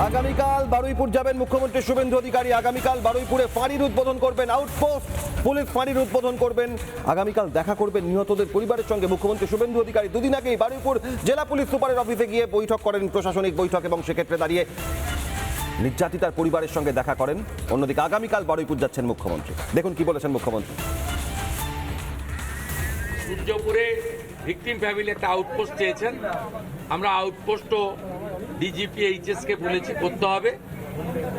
আগামীকাল বারুইপুর যাবেন মুখ্যমন্ত্রী শুভেন্দু অধিকারী। আগামীকাল বারুইপুরে ফাঁড়ির উদ্বোধন করবেন, আউটপোস্ট পুলিশ ফাঁড়ির উদ্বোধন করবেন। আগামীকাল দেখা করবেন নিহতদের পরিবারের সঙ্গে মুখ্যমন্ত্রী শুভেন্দু অধিকারী। দুদিন আগেই বারুইপুর জেলা পুলিশ সুপারের অফিসে গিয়ে বৈঠক করেন, প্রশাসনিক বৈঠক, এবং সেক্ষেত্রে দাঁড়িয়ে নির্যাতিতার পরিবারের সঙ্গে দেখা করেন। অন্যদিকে আগামীকাল বারুইপুর যাচ্ছেন মুখ্যমন্ত্রী। দেখুন কি বলেছেন মুখ্যমন্ত্রী। সূর্যপুরে ভিকটিম ফ্যামিলি একটা আউটপোস্ট চেয়েছেন। আমরা আউটপোস্টও ডিজিপি এইচএসকে বলেছি করতে হবে,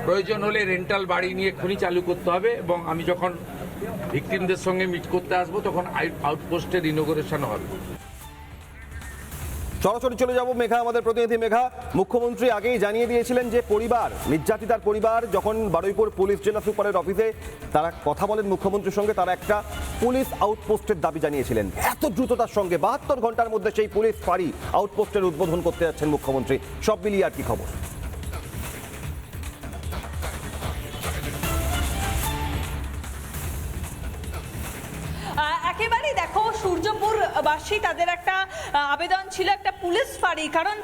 প্রয়োজন হলে রেন্টাল বাড়ি নিয়ে খনি চালু করতে হবে, এবং আমি যখন ভিকটিমদের সঙ্গে মিট করতে আসবো তখন আউটপোস্টের ইনোগ্রেশন হবে। সরাসরি চলে যাব মেঘা, আমাদের প্রতিনিধি মেঘা। মুখ্যমন্ত্রী আগেই জানিয়ে দিয়েছিলেন যে পরিবার, নির্যাতিতার পরিবার যখন বারুইপুর পুলিশ জেলা সুপারের অফিসে তারা কথা বলেন মুখ্যমন্ত্রীর সঙ্গে, তারা একটা পুলিশ আউটপোস্টের দাবি জানিয়েছিলেন। এত দ্রুততার সঙ্গে 72 ঘন্টার মধ্যে সেই পুলিশ ফাঁড়ি আউটপোস্টের উদ্বোধন করতে যাচ্ছেন মুখ্যমন্ত্রী, সব মিলিয়ে আর কি খবর? একেবারেই দেখো, সূর্যপুরবাসী তাদের একটা আবেদন ছিল একটা পুলিশ ফাঁড়ি। কারণ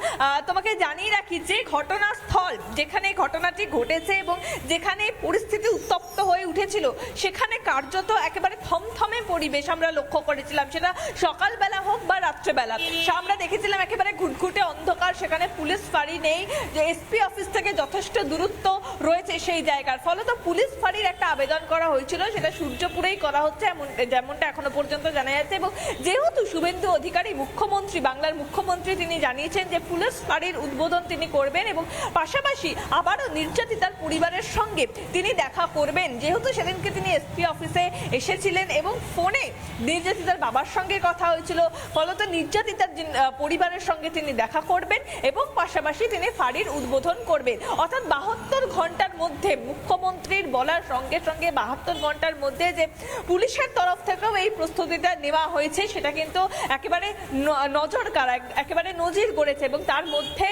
তোমাকে জানিয়ে রাখি যে ঘটনাস্থল যেখানে ঘটনাটি ঘটেছে এবং যেখানে পরিস্থিতি উত্তপ্ত হয়ে উঠেছিল, সেখানে কার্যত একেবারে থমথমে পরিবেশ আমরা লক্ষ্য করেছিলাম। সেটা সকালবেলা হোক বা রাত্রেবেলা, আমরা দেখেছিলাম একেবারে ঘুটঘুটে অন্ধকার, সেখানে পুলিশ ফাঁড়ি নেই, যে এসপি অফিস থেকে যথেষ্ট দূরত্ব রয়েছে সেই জায়গার। ফলত পুলিশ ফাঁড়ির একটা আবেদন করা হয়েছিল, সেটা সূর্যপুরেই করা হচ্ছে যেমনটা এখনো পর্যন্ত জানা যাচ্ছে। এবং যেহেতু শুভেন্দু অধিকারী মুখ্যমন্ত্রী, বাংলার মুখ্যমন্ত্রী, তিনি জানিয়েছেন যে পুলিশ ফাঁড়ির উদ্বোধন তিনি করবেন এবং পাশাপাশি আবারও নির্যাতিতার পরিবারের সঙ্গে তিনি দেখা করবেন। যেহেতু সেদিনকে তিনি এসপি অফিসে এসেছিলেন এবং ফোনে নির্যাতিতার বাবার সঙ্গে কথা হয়েছিল, ফলত নির্যাতিতার পরিবারের সঙ্গে তিনি দেখা করবেন এবং পাশাপাশি তিনি ফাঁড়ির উদ্বোধন করবেন। অর্থাৎ 72 ঘন্টার মধ্যে, মুখ্যমন্ত্রীর বলার সঙ্গে সঙ্গে 72 ঘন্টার মধ্যে যে পুলিশের তরফ থেকেও এই প্রস্তুতিটা নেওয়া হয়েছে, সেটা কিন্তু একেবারে নজর কাড়া, একেবারে নজির গড়েছে। এবং তার মধ্যে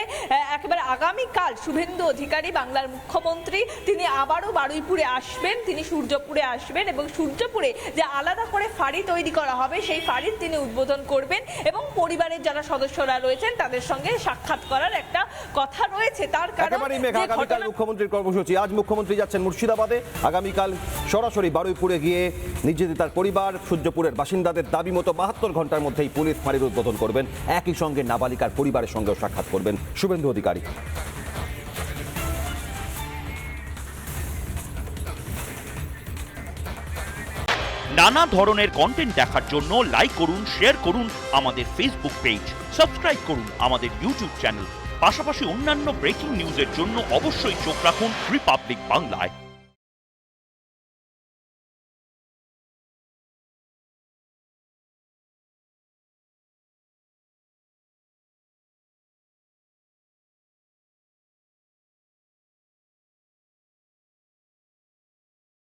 একেবারে আগামীকাল শুভেন্দু অধিকারী, বাংলার মুখ্যমন্ত্রী, তিনি আবারও বারুইপুরে আসবেন, তিনি সূর্যপুরে আসবেন এবং সূর্যপুরে যে আলাদা করে ফাঁড়ি তৈরি করা হবে সেই ফাঁড়ির তিনি উদ্বোধন করবেন এবং পরিবারের যারা সদস্যরা রয়েছেন তাদের সঙ্গে সাক্ষাৎ করার একটা কথা রয়েছে। তার কারণ আগামীকাল মুখ্যমন্ত্রীর কর্মসূচি, আজ মুখ্যমন্ত্রী যাচ্ছেন মুর্শিদাবাদে, আগামীকাল সরাসরি বারুইপুরে গিয়ে নির্যাতিতার পরিবার, সূর্যপুরের বাসিন্দাদের দাবি মতো 72 ঘন্টার মধ্যেই পুলিশ ফাঁড়ির উদ্বোধন করবেন। একই সঙ্গে নাবালিকার পরিবারের সঙ্গেও সাক্ষাৎ করবেন শুভেন্দু অধিকারী। নানা ধরনের কন্টেন্ট দেখার জন্য লাইক করুন, শেয়ার করুন আমাদের ফেসবুক পেজ, সাবস্ক্রাইব করুন আমাদের ইউটিউব চ্যানেল। পাশাপাশি অন্যান্য ব্রেকিং নিউজের জন্য অবশ্যই চোখ রাখুন রিপাবলিক বাংলায়।